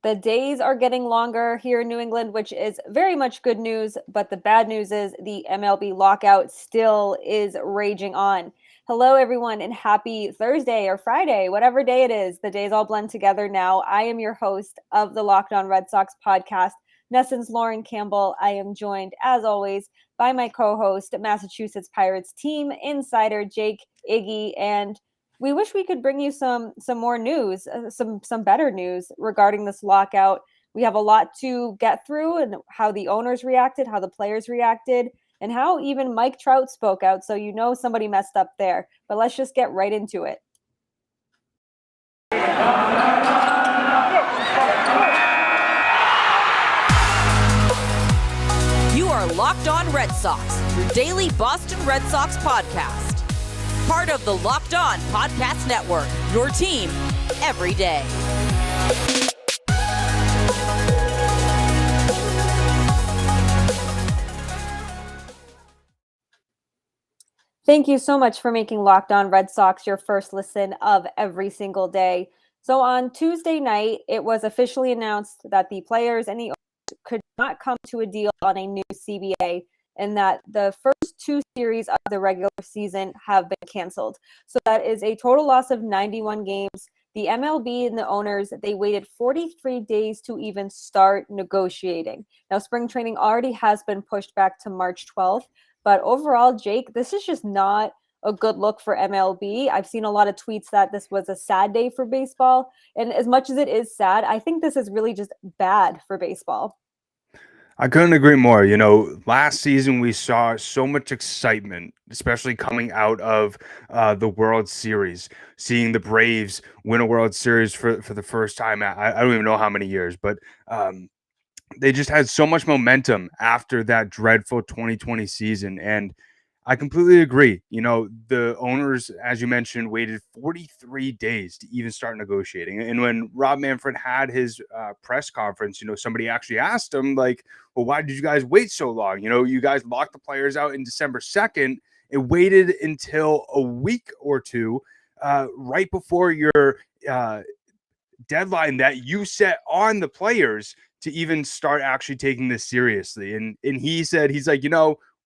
The days are getting longer here in New England, which is very much good news. But the bad news is the MLB lockout still is raging on. Hello, everyone, and happy Thursday or Friday, whatever day it is. The days all blend together now. I am your host of the Locked On Red Sox podcast, NESN's Lauren Campbell. I am joined, as always, by my co-host, Massachusetts Pirates team insider Jake Iggy, and we wish we could bring you some more news, some better news regarding this lockout. We have a lot to get through, and how the owners reacted, how the players reacted, and how even Mike Trout spoke out. So somebody messed up there. But let's just get right into it. You are Locked On Red Sox, your daily Boston Red Sox podcast. Part of the Locked On Podcast Network, your team every day. Thank you so much for making Locked On Red Sox your first listen of every single day. So on Tuesday night, it was officially announced that the players and the owners could not come to a deal on a new CBA, and that the first two series of the regular season have been canceled. So that is a total loss of 91 games. The MLB and the owners, they waited 43 days to even start negotiating. Now, spring training already has been pushed back to March 12th. But overall, Jake, this is just not a good look for MLB. I've seen a lot of tweets that this was a sad day for baseball. And as much as it is sad, I think this is really just bad for baseball. I couldn't agree more. Last season we saw so much excitement, especially coming out of the World Series, seeing the Braves win a World Series for the first time. I don't even know how many years, but they just had so much momentum after that dreadful 2020 season. And I completely agree. The owners, as you mentioned, waited 43 days to even start negotiating. And when Rob Manfred had his press conference, somebody actually asked him, like, well, why did you guys wait so long? You guys locked the players out in December 2nd. It waited until a week or two right before your deadline that you set on the players to even start actually taking this seriously. And he said, he's like,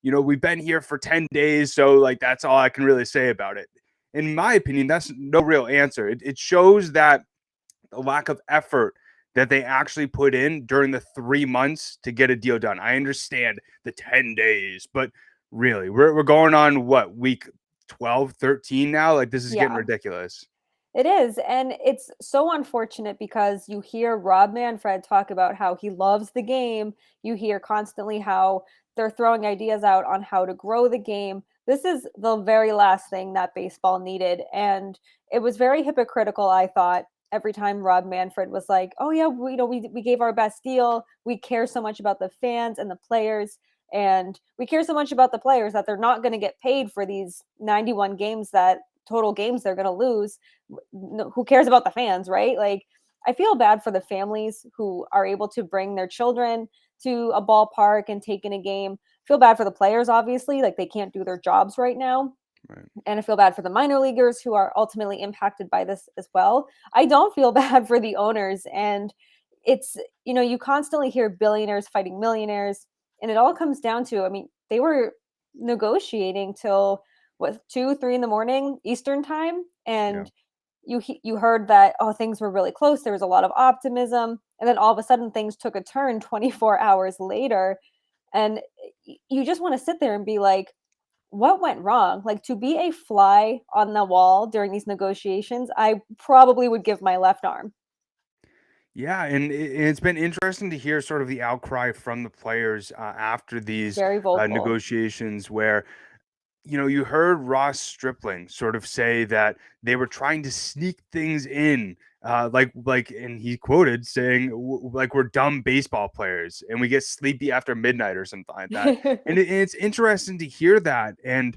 we've been here for 10 days, so like that's all I can really say about it. In my opinion, that's no real answer. It shows that the lack of effort that they actually put in during the 3 months to get a deal done. I understand the 10 days, but really, we're going on week 12, 13 now? Like, this is getting ridiculous. It is. And it's so unfortunate because you hear Rob Manfred talk about how he loves the game. You hear constantly how they're throwing ideas out on how to grow the game. This is the very last thing that baseball needed. And it was very hypocritical, I thought, every time Rob Manfred was like, oh yeah, we gave our best deal. We care so much about the fans and the players. And we care so much about the players that they're not going to get paid for these 91 games total games they're going to lose. Who cares about the fans, right? Like, I feel bad for the families who are able to bring their children to a ballpark and take in a game. I feel bad for the players, obviously, like they can't do their jobs right now. Right. And I feel bad for the minor leaguers who are ultimately impacted by this as well. I don't feel bad for the owners. And it's, you constantly hear billionaires fighting millionaires. And it all comes down to, they were negotiating till 2-3 in the morning Eastern time. And you heard that, things were really close. There was a lot of optimism. And then all of a sudden things took a turn 24 hours later. And you just want to sit there and be like, what went wrong? Like, to be a fly on the wall during these negotiations, I probably would give my left arm. Yeah, and it's been interesting to hear sort of the outcry from the players after these negotiations where, you heard Ross Stripling sort of say that they were trying to sneak things in, and he quoted saying, like, we're dumb baseball players and we get sleepy after midnight or something like that. And it's interesting to hear that. And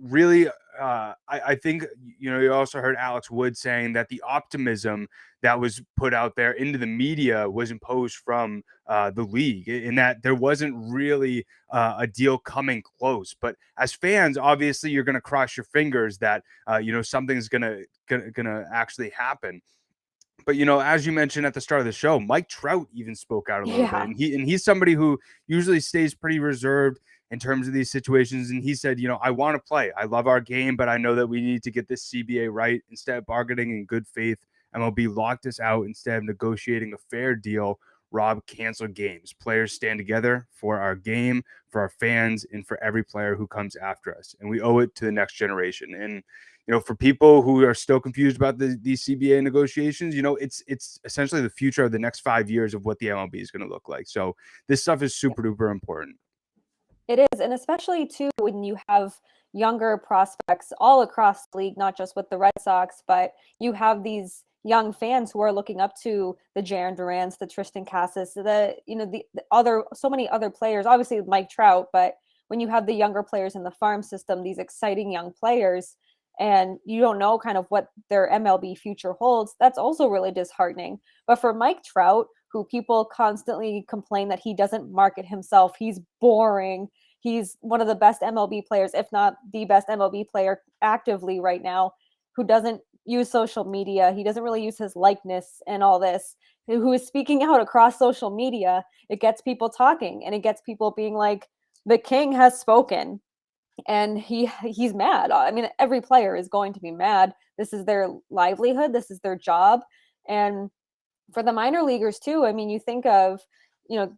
really, I think, you also heard Alex Wood saying that the optimism that was put out there into the media was imposed from the league, in that there wasn't really a deal coming close. But as fans, obviously, you're going to cross your fingers that, something's going to actually happen. But, you know, as you mentioned at the start of the show, Mike Trout even spoke out a little bit. Yeah. And he's somebody who usually stays pretty reserved in terms of these situations. And he said, you know, I want to play. I love our game, but I know that we need to get this CBA right. Instead of bargaining in good faith, MLB locked us out. Instead of negotiating a fair deal, Rob canceled games. Players stand together for our game, for our fans, and for every player who comes after us. And we owe it to the next generation. And you know, for people who are still confused about these CBA negotiations, you know, it's essentially the future of the next 5 years of what the MLB is going to look like. So this stuff is super duper important. It is, and especially too when you have younger prospects all across the league, not just with the Red Sox, but you have these young fans who are looking up to the Jarren Durants, the Tristan Casas, the other so many other players. Obviously Mike Trout, but when you have the younger players in the farm system, these exciting young players, and you don't know kind of what their MLB future holds, that's also really disheartening. But for Mike Trout, who people constantly complain that he doesn't market himself, he's boring. He's one of the best MLB players, if not the best MLB player actively right now, who doesn't use social media. He doesn't really use his likeness and all this, who is speaking out across social media. It gets people talking, and it gets people being like, the king has spoken. And he's mad. I mean, every player is going to be mad. This is their livelihood. This is their job. And for the minor leaguers too, I mean, you think of, you know,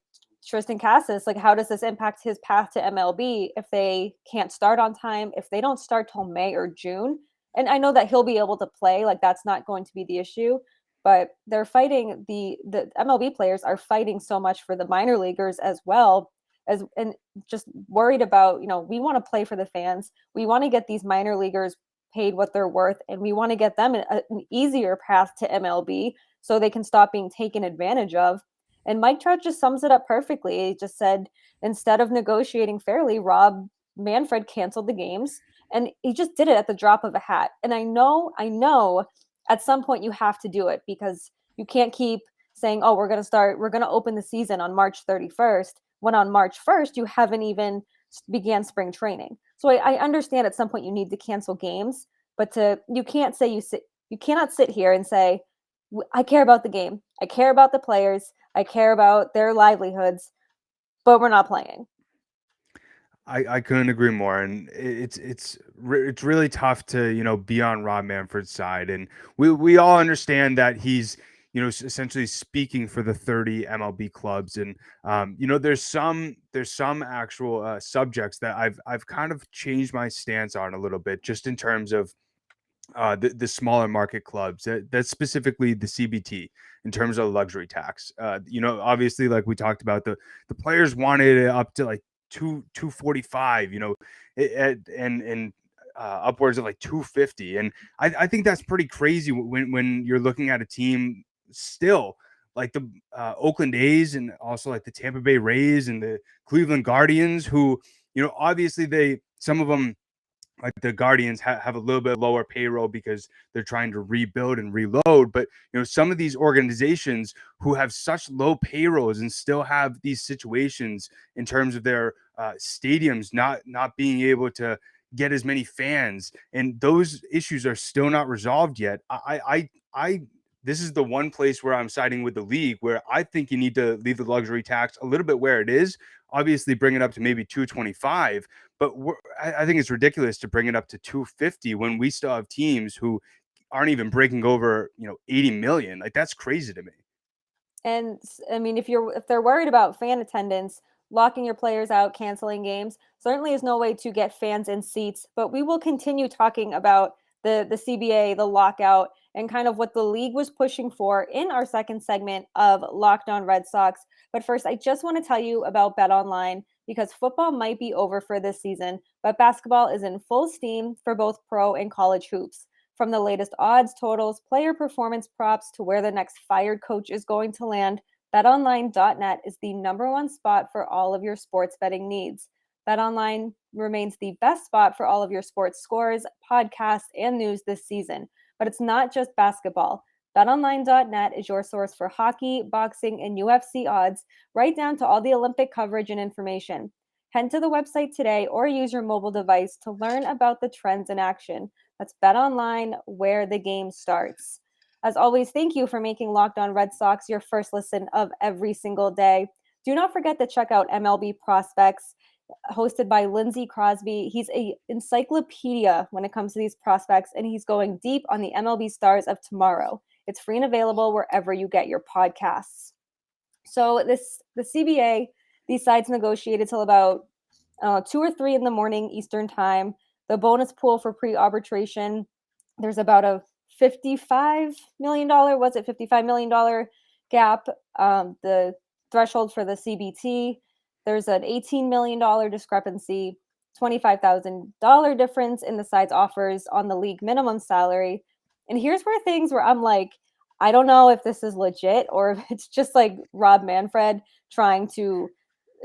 Tristan Casas, like how does this impact his path to MLB if they can't start on time, if they don't start till May or June? And I know that he'll be able to play, like that's not going to be the issue, but they're fighting, the MLB players are fighting so much for the minor leaguers as well, as and just worried about, you know, we want to play for the fans. We want to get these minor leaguers paid what they're worth, and we want to get them an easier path to MLB so they can stop being taken advantage of. And Mike Trout just sums it up perfectly. He just said, instead of negotiating fairly, Rob Manfred canceled the games, and he just did it at the drop of a hat. And I know at some point you have to do it, because you can't keep saying, oh, we're going to open the season on March 31st, when on March 1st, you haven't even began spring training. So I understand at some point you need to cancel games, but you cannot sit here and say, I care about the game. I care about the players. I care about their livelihoods, but we're not playing. I couldn't agree more, and it's really tough to, you know, be on Rob Manfred's side, and we all understand that he's, you know, essentially speaking for the 30 MLB clubs, and you know, there's some actual subjects that I've kind of changed my stance on a little bit, just in terms of the smaller market clubs, that's specifically the CBT in terms of luxury tax. You know, obviously, like we talked about, the players wanted it up to like 245, you know, and upwards of like 250, and I think that's pretty crazy when you're looking at a team still like the Oakland A's, and also like the Tampa Bay Rays and the Cleveland Guardians, who, you know, obviously some of them, like the Guardians, have a little bit lower payroll because they're trying to rebuild and reload. But, you know, some of these organizations who have such low payrolls and still have these situations in terms of their stadiums not being able to get as many fans, and those issues are still not resolved yet. I this is the one place where I'm siding with the league, where I think you need to leave the luxury tax a little bit where it is. Obviously, bring it up to maybe 225, but I think it's ridiculous to bring it up to 250 when we still have teams who aren't even breaking over, you know, 80 million. Like, that's crazy to me. And I mean, if they're worried about fan attendance, locking your players out, canceling games, certainly is no way to get fans in seats. But we will continue talking about the CBA, the lockout, and kind of what the league was pushing for in our second segment of Locked On Red Sox. But first, I just want to tell you about BetOnline, because football might be over for this season, but basketball is in full steam for both pro and college hoops. From the latest odds, totals, player performance props to where the next fired coach is going to land, BetOnline.net is the number one spot for all of your sports betting needs. BetOnline remains the best spot for all of your sports scores, podcasts, and news this season. But it's not just basketball. BetOnline.net is your source for hockey, boxing, and UFC odds, right down to all the Olympic coverage and information. Head to the website today or use your mobile device to learn about the trends in action. That's BetOnline, where the game starts. As always, thank you for making Locked On Red Sox your first listen of every single day. Do not forget to check out MLB Prospects, hosted by Lindsey Crosby. He's an encyclopedia when it comes to these prospects, and he's going deep on the MLB stars of tomorrow. It's free and available wherever you get your podcasts. So the CBA, these sides negotiated till about 2 or 3 in the morning Eastern time. The bonus pool for pre-arbitration, there's about a $55 million, was it $55 million gap? The threshold for the CBT, there's an $18 million discrepancy, $25,000 difference in the side's offers on the league minimum salary. And here's where I'm like, I don't know if this is legit or if it's just like Rob Manfred trying to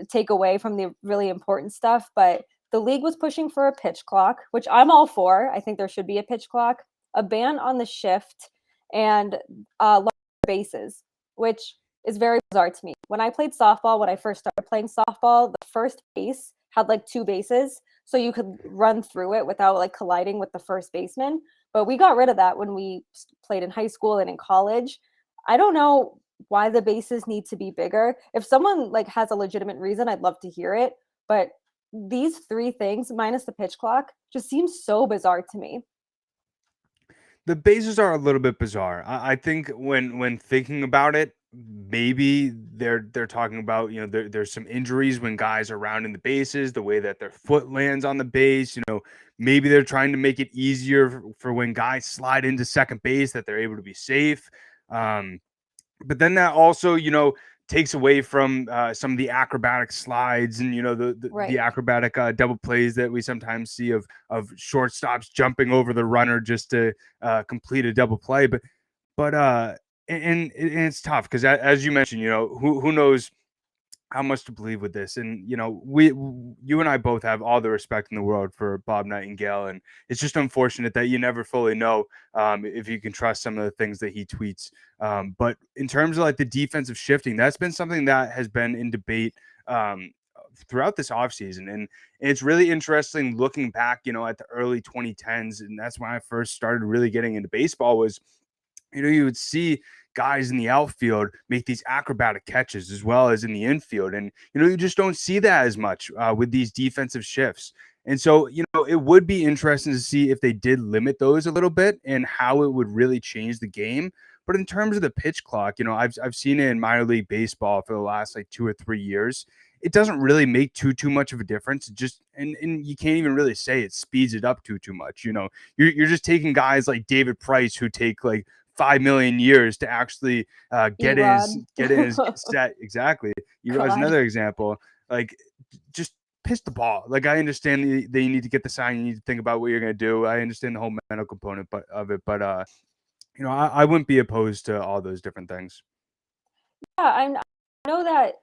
take away from the really important stuff. But the league was pushing for a pitch clock, which I'm all for. I think there should be a pitch clock, a ban on the shift, and larger bases, which is very bizarre to me. When I played softball, when I first started playing softball, the first base had like 2 bases, so you could run through it without like colliding with the first baseman. But we got rid of that when we played in high school and in college. I don't know why the bases need to be bigger. If someone like has a legitimate reason, I'd love to hear it. But these 3 things, minus the pitch clock, just seems so bizarre to me. The bases are a little bit bizarre. I think when thinking about it, maybe they're talking about, there's some injuries when guys are rounding the bases, the way that their foot lands on the base. Maybe they're trying to make it easier for when guys slide into second base, that they're able to be safe. But then that also, takes away from some of the acrobatic slides and, Right. the acrobatic double plays that we sometimes see of shortstops jumping over the runner just to complete a double play. But and it's tough because, as you mentioned, who knows how much to believe with this. And, you and I both have all the respect in the world for Bob Nightingale. And it's just unfortunate that you never fully know if you can trust some of the things that he tweets. But in terms of like the defensive shifting, that's been something that has been in debate throughout this offseason. And it's really interesting looking back, at the early 2010s. And that's when I first started really getting into baseball was, you would see guys in the outfield make these acrobatic catches as well as in the infield. And, you just don't see that as much with these defensive shifts. And so, it would be interesting to see if they did limit those a little bit and how it would really change the game. But in terms of the pitch clock, I've seen it in minor league baseball for the last like 2 or 3 years. It doesn't really make too much of a difference. It just and you can't even really say it speeds it up too much. You're just taking guys like David Price who take like 5 million years to actually get in his set. Exactly. As another example, like just pitch the ball. Like I understand that you need to get the sign. You need to think about what you're going to do. I understand the whole mental component of it, but I wouldn't be opposed to all those different things. Yeah, I know that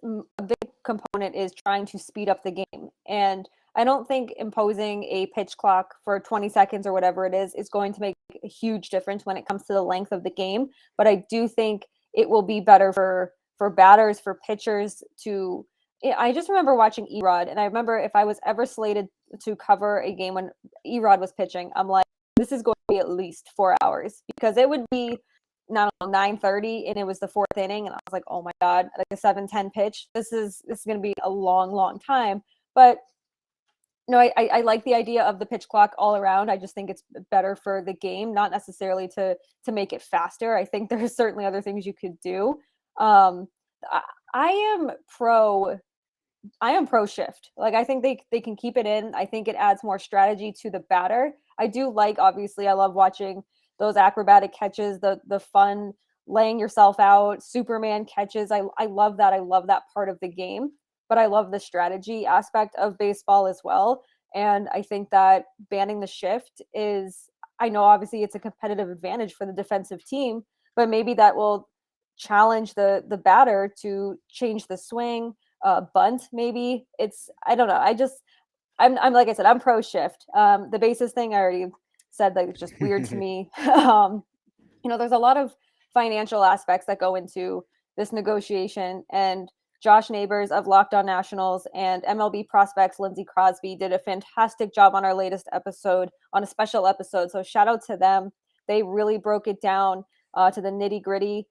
a big component is trying to speed up the game. And I don't think imposing a pitch clock for 20 seconds or whatever it is going to make a huge difference when it comes to the length of the game. But I do think it will be better for batters, for pitchers to. I just remember watching Erod, and I remember if I was ever slated to cover a game when Erod was pitching, I'm like, this is going to be at least 4 hours because it would be 9:30 and it was the 4th inning, and I was like, oh my god, like a 7:10 pitch. This is going to be a long time. But no, I like the idea of the pitch clock all around. I just think it's better for the game, not necessarily to make it faster. I think there's certainly other things you could do. I am pro shift. Like I think they can keep it in. I think it adds more strategy to the batter. I do like, obviously, I love watching those acrobatic catches, the fun laying yourself out, Superman catches. I love that. I love that part of the game. But I love the strategy aspect of baseball as well. And I think that banning the shift is, I know obviously it's a competitive advantage for the defensive team, but maybe that will challenge the batter to change the swing, bunt maybe. I don't know. I'm like I said, I'm pro shift. The bases thing I already said, that it's just weird to me. There's a lot of financial aspects that go into this negotiation, and Josh Neighbors of Locked On Nationals and MLB Prospects Lindsey Crosby did a fantastic job on our latest episode, on a special episode. So shout out to them. they really broke it down to the nitty gritty.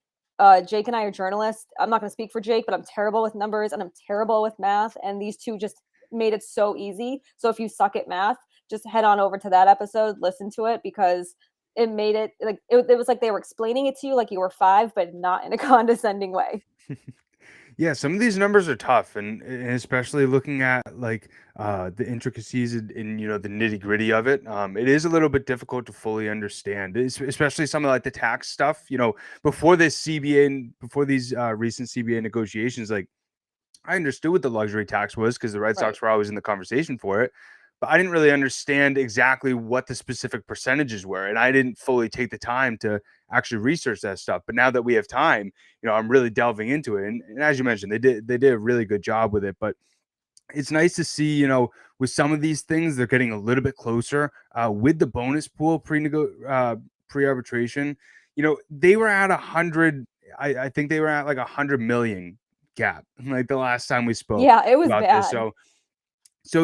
Jake and I are journalists. I'm not going to speak for Jake, but I'm terrible with numbers and I'm terrible with math. And these two just made it so easy. So if you suck at math, just head on over to that episode, listen to it, because it made it like it was like they were explaining it to you like you were 5, but not in a condescending way. Yeah, some of these numbers are tough, and especially looking at like the intricacies in the nitty gritty of it. It is a little bit difficult to fully understand, especially some of like the tax stuff. Before this CBA and before these recent CBA negotiations, like I understood what the luxury tax was because the Red Sox were always in the conversation for it, but I didn't really understand exactly what the specific percentages were, and I didn't fully take the time to actually research that stuff. But now that we have time, I'm really delving into it, and as you mentioned, they did a really good job with it. But it's nice to see, with some of these things, they're getting a little bit closer with the bonus pool pre-arbitration. They were at 100. I think they were at like 100 million gap like the last time we spoke Yeah, it was about bad. this. So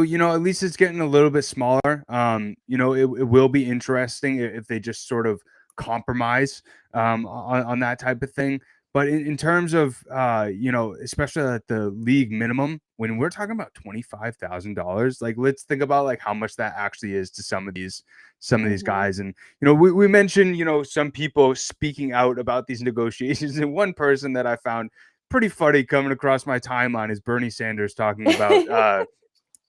at least it's getting a little bit smaller. It will be interesting if they just sort of compromise on that type of thing. But in terms of especially at the league minimum, when we're talking about $25,000, like let's think about like how much that actually is to some of these guys. And we mentioned some people speaking out about these negotiations, and one person that I found pretty funny coming across my timeline is Bernie Sanders talking about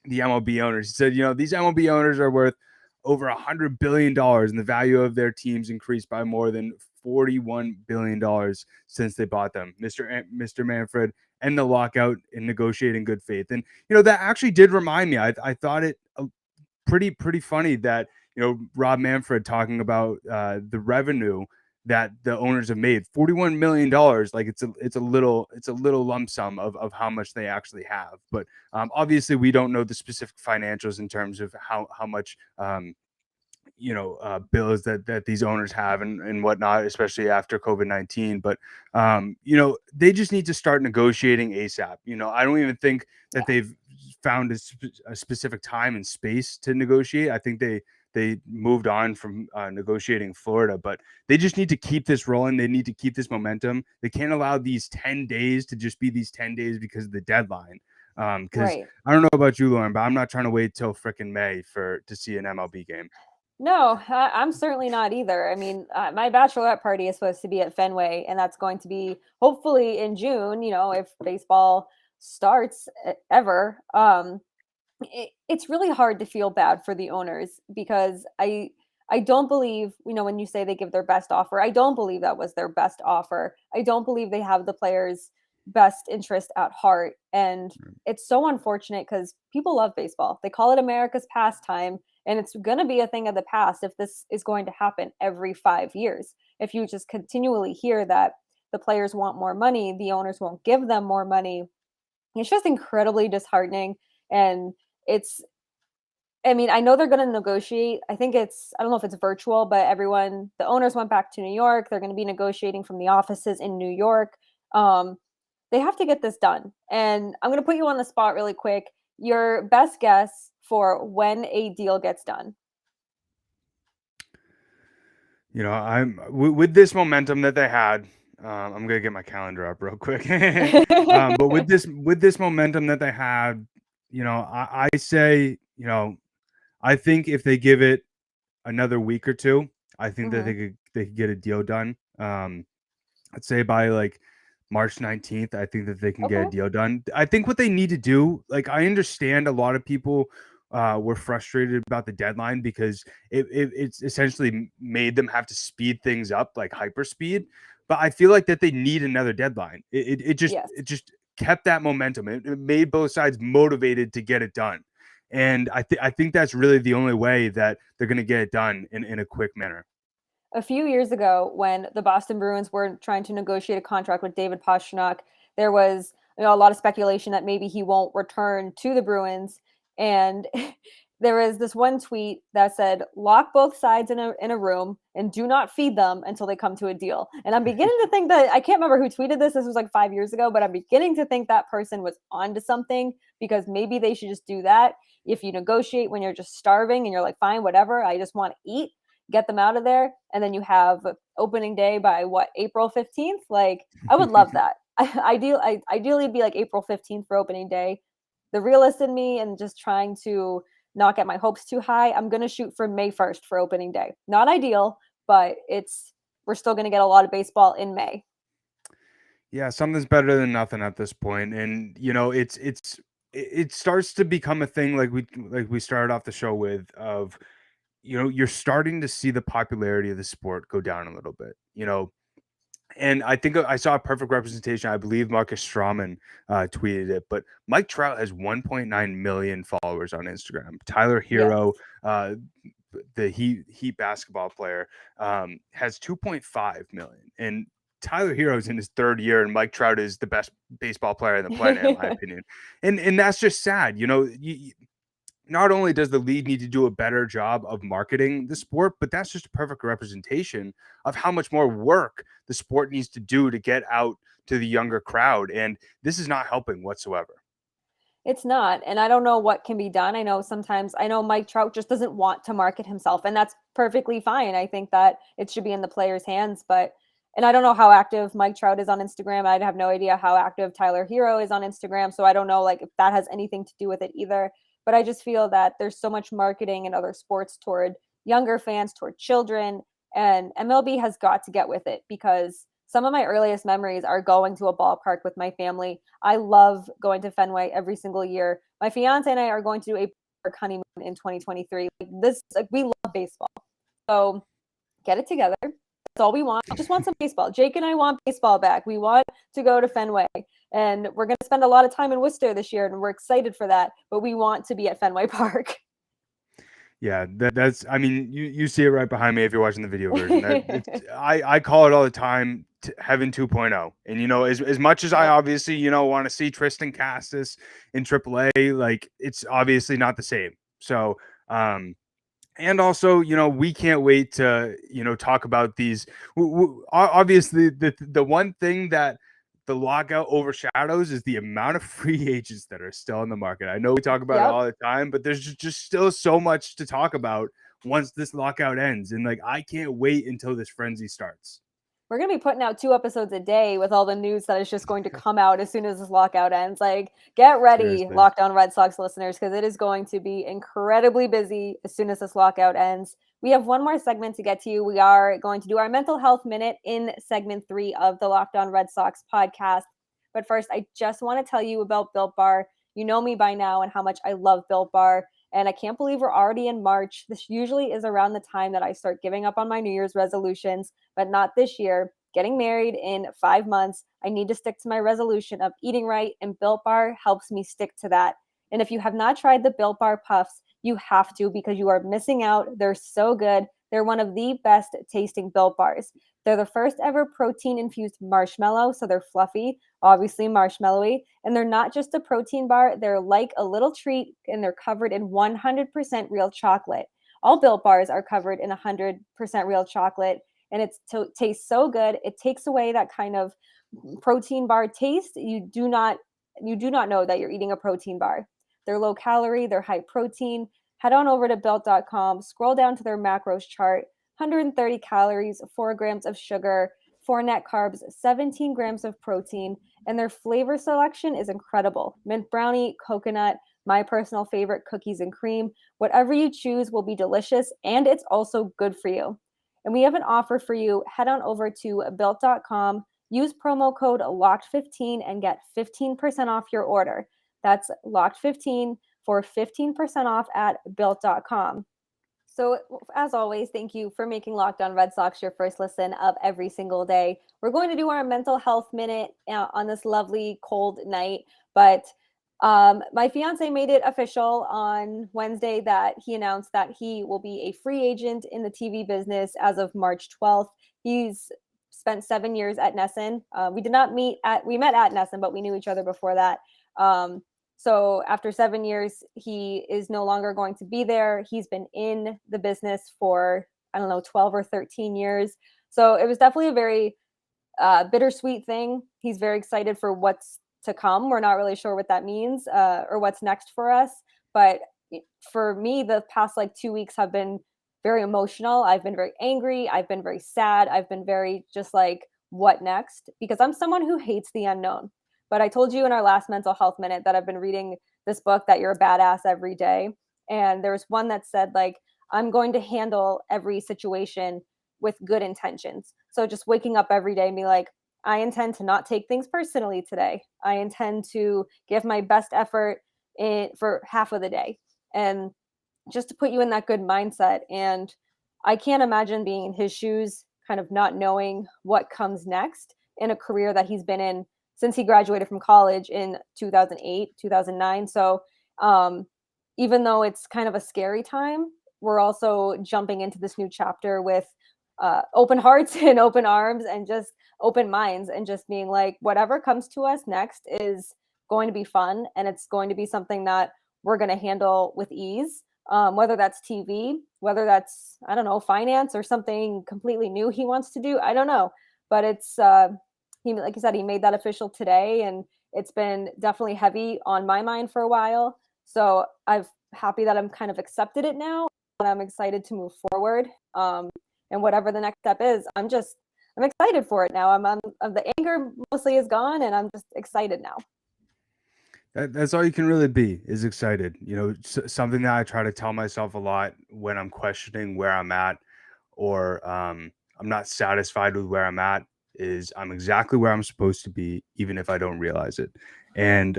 the MLB owners. He said, these MLB owners are worth over $100 billion, and the value of their teams increased by more than $41 billion since they bought them. Mr. Manfred and the lockout in negotiating good faith. And, that actually did remind me. I thought it pretty funny that, Rob Manfred talking about the revenue that the owners have made, $41 million. Like it's a little lump sum of how much they actually have. But obviously we don't know the specific financials in terms of how much bills that these owners have and whatnot, especially after COVID-19. But they just need to start negotiating ASAP. I don't even think that they've found a specific time and space to negotiate. I think they moved on from negotiating Florida, but they just need to keep this rolling. They need to keep this momentum. They can't allow these 10 days to just be these 10 days because of the deadline. Because I don't know about you, Lauren, but I'm not trying to wait till freaking May to see an MLB game. No, I'm certainly not either. I mean, my bachelorette party is supposed to be at Fenway, and that's going to be hopefully in June, if baseball starts ever. It's really hard to feel bad for the owners, because I don't believe, when you say they give their best offer, I don't believe that was their best offer. I don't believe they have the players' best interest at heart. And it's so unfortunate because people love baseball. They call it America's pastime, and it's going to be a thing of the past if this is going to happen every 5 years. If you just continually hear that the players want more money, the owners won't give them more money, it's just incredibly disheartening. And I know they're going to negotiate. I don't know if it's virtual, but the owners went back to New York. They're going to be negotiating from the offices in New York. They have to get this done. And I'm going to put you on the spot really quick. Your best guess for when a deal gets done. I'm with this momentum that they had. I'm going to get my calendar up real quick. But with this momentum that they had, I say, I think if they give it another week or two, I think that they could get a deal done. I'd say by like March 19th, I think that they can get a deal done. I think what they need to do, like I understand a lot of people were frustrated about the deadline because it's essentially made them have to speed things up like hyper speed. But I feel like that they need another deadline. It just kept that momentum. It made both sides motivated to get it done. And I think that's really the only way that they're going to get it done in a quick manner. A few years ago, when the Boston Bruins were trying to negotiate a contract with David Pastrnak, there was a lot of speculation that maybe he won't return to the Bruins. And there was this one tweet that said, lock both sides in a room and do not feed them until they come to a deal. And I'm beginning to think that, I can't remember who tweeted this. This was like 5 years ago, but I'm beginning to think that person was onto something, because maybe they should just do that. If you negotiate when you're just starving and you're like, fine, whatever, I just want to eat. get them out of there, and then you have opening day by April 15th. Like, I would love that. Ideally it'd be like April 15th for opening day. The realist in me and just trying to not get my hopes too high, I'm going to shoot for May 1st for opening day. Not ideal, but we're still going to get a lot of baseball in May. Yeah, something's better than nothing at this point. And it starts to become a thing like we started off the show with, of you're starting to see the popularity of the sport go down a little bit. And I think I saw a perfect representation. I believe Marcus Stroman tweeted it, but Mike Trout has 1.9 million followers on Instagram. Tyler Hero, the Heat basketball player, has 2.5 million. And Tyler Hero's in his third year, and Mike Trout is the best baseball player on the planet, in my opinion. And that's just sad. Not only does the league need to do a better job of marketing the sport, but that's just a perfect representation of how much more work the sport needs to do to get out to the younger crowd. And this is not helping whatsoever. It's not. And I don't know what can be done. I know Mike Trout just doesn't want to market himself, and that's perfectly fine. I think that it should be in the players' hands, and I don't know how active Mike Trout is on Instagram. I'd have no idea how active Tyler Hero is on Instagram. So I don't know if that has anything to do with it either. But I just feel that there's so much marketing in other sports toward younger fans, toward children, and MLB has got to get with it, because some of my earliest memories are going to a ballpark with my family. I love going to Fenway every single year. My fiance and I are going to do a park honeymoon in 2023. We love baseball. So get it together. That's all we want. I just want some baseball. Jake and I want baseball back. We want to go to Fenway, and we're going to spend a lot of time in Worcester this year, and we're excited for that, but we want to be at Fenway Park. Yeah, that's, I mean, you see it right behind me if you're watching the video version. I call it all the time, Heaven 2.0. And, as much as I obviously, want to see Tristan Castis in AAA, it's obviously not the same. So, and also, we can't wait to, talk about these. Obviously, the one thing that the lockout overshadows is the amount of free agents that are still in the market. I know we talk about it all the time, but there's just still so much to talk about once this lockout ends. And I can't wait until this frenzy starts. We're going to be putting out 2 episodes a day with all the news that is just going to come out as soon as this lockout ends. Get ready, seriously. Locked On Red Sox listeners, because it is going to be incredibly busy as soon as this lockout ends. We have one more segment to get to. We are going to do our mental health minute in segment 3 of the Locked On Red Sox podcast. But first, I just want to tell you about Built Bar. You know me by now and how much I love Built Bar. And I can't believe we're already in March. This usually is around the time that I start giving up on my New Year's resolutions, but not this year. Getting married in 5 months, I need to stick to my resolution of eating right, and Built Bar helps me stick to that. And if you have not tried the Built Bar Puffs, you have to, because you are missing out. They're so good. They're one of the best tasting Built Bars. They're the first ever protein-infused marshmallow, so they're fluffy, obviously marshmallowy, and they're not just a protein bar. They're like a little treat, and they're covered in 100% real chocolate. All Built Bars are covered in 100% real chocolate, and it tastes so good. It takes away that kind of protein bar taste. You do not know that you're eating a protein bar. They're low calorie, they're high protein. Head on over to built.com, scroll down to their macros chart. 130 calories, 4 grams of sugar, 4 net carbs, 17 grams of protein, and their flavor selection is incredible. Mint brownie, coconut, my personal favorite, cookies and cream. Whatever you choose will be delicious, and it's also good for you. And we have an offer for you. Head on over to built.com, use promo code LOCKED15 and get 15% off your order. That's LOCKED15 for 15% off at built.com. So as always, thank you for making Locked On Red Sox your first listen of every single day. We're going to do our mental health minute on this lovely cold night, but my fiance made it official on Wednesday that he announced that he will be a free agent in the TV business as of March 12th. He's spent 7 years at NESN. We met at NESN, but we knew each other before that. So after 7 years, he is no longer going to be there. He's been in the business for, 12 or 13 years. So it was definitely a very bittersweet thing. He's very excited for what's to come. We're not really sure what that means or what's next for us. But for me, the past 2 weeks have been very emotional. I've been very angry. I've been very sad. I've been very just like, what next? Because I'm someone who hates the unknown. But I told you in our last mental health minute that I've been reading this book, That You're a Badass Every Day. And there's one that said, like, I'm going to handle every situation with good intentions. So just waking up every day and be like, I intend to not take things personally today. I intend to give my best effort for half of the day. And just to put you in that good mindset. And I can't imagine being in his shoes, kind of not knowing what comes next in a career that he's been in since he graduated from college in 2008, 2009. So even though it's kind of a scary time, we're also jumping into this new chapter with open hearts and open arms and just open minds, and just being like, whatever comes to us next is going to be fun, and it's going to be something that we're going to handle with ease. Whether that's TV, whether that's, I don't know, finance or something completely new he wants to do. I don't know, but it's, he, like you said, he made that official today, and it's been definitely heavy on my mind for a while. So I'm happy that I'm kind of accepted it now, and I'm excited to move forward. And whatever the next step is, I'm excited for it now. The anger mostly is gone, and I'm just excited now. That's all you can really be, is excited. Something that I try to tell myself a lot when I'm questioning where I'm at, or I'm not satisfied with where I'm at, is I'm exactly where I'm supposed to be, even if I don't realize it. And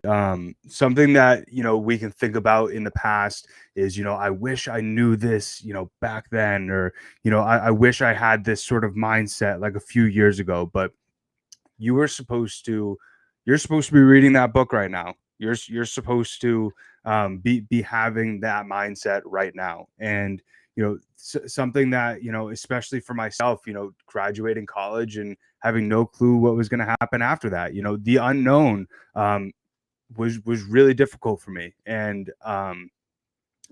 something that, we can think about in the past is, I wish I knew this, back then, or, I wish I had this sort of mindset like a few years ago. But you're supposed to be reading that book right now. You're supposed to be having that mindset right now. And something that, especially for myself, graduating college and having no clue what was going to happen after that, the unknown was really difficult for me. And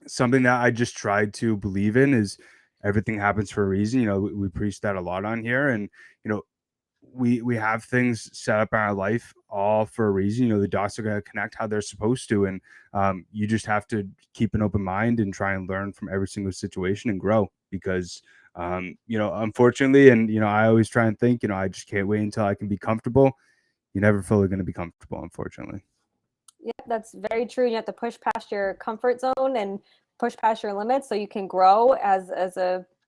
something that I just tried to believe in is everything happens for a reason. We preach that a lot on here, and we have things set up in our life all for a reason. The dots are going to connect how they're supposed to. And you just have to keep an open mind and try and learn from every single situation and grow, because, unfortunately, and, I always try and think, I just can't wait until I can be comfortable. You're never fully going to be comfortable, unfortunately. Yeah, that's very true. You have to push past your comfort zone and push past your limits so you can grow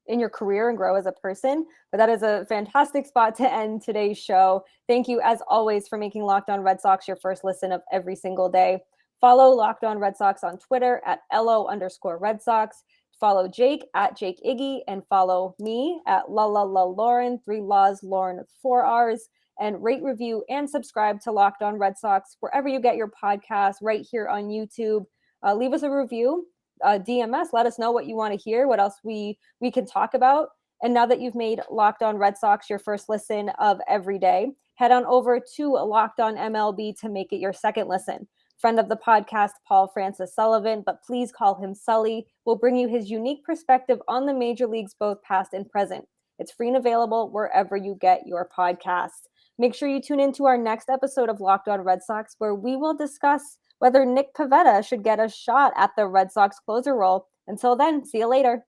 in your career and grow as a person. But that is a fantastic spot to end today's show. Thank you, as always, for making Locked On Red Sox your first listen of every single day. Follow Locked On Red Sox on Twitter at @LO_Red Sox. Follow Jake at Jake Iggy, and follow me at Lauren, 3 Laws, Lauren with 4 R's. And rate, review, and subscribe to Locked On Red Sox wherever you get your podcasts, right here on YouTube. Leave us a review. DM us, let us know what you want to hear, what else we can talk about. And now that you've made Locked On Red Sox your first listen of every day, head on over to Locked On MLB to make it your second listen. Friend of the podcast, Paul Francis Sullivan, but please call him Sully, will bring you his unique perspective on the major leagues, both past and present. It's free and available wherever you get your podcasts. Make sure you tune into our next episode of Locked On Red Sox, where we will discuss whether Nick Pivetta should get a shot at the Red Sox closer role. Until then, see you later.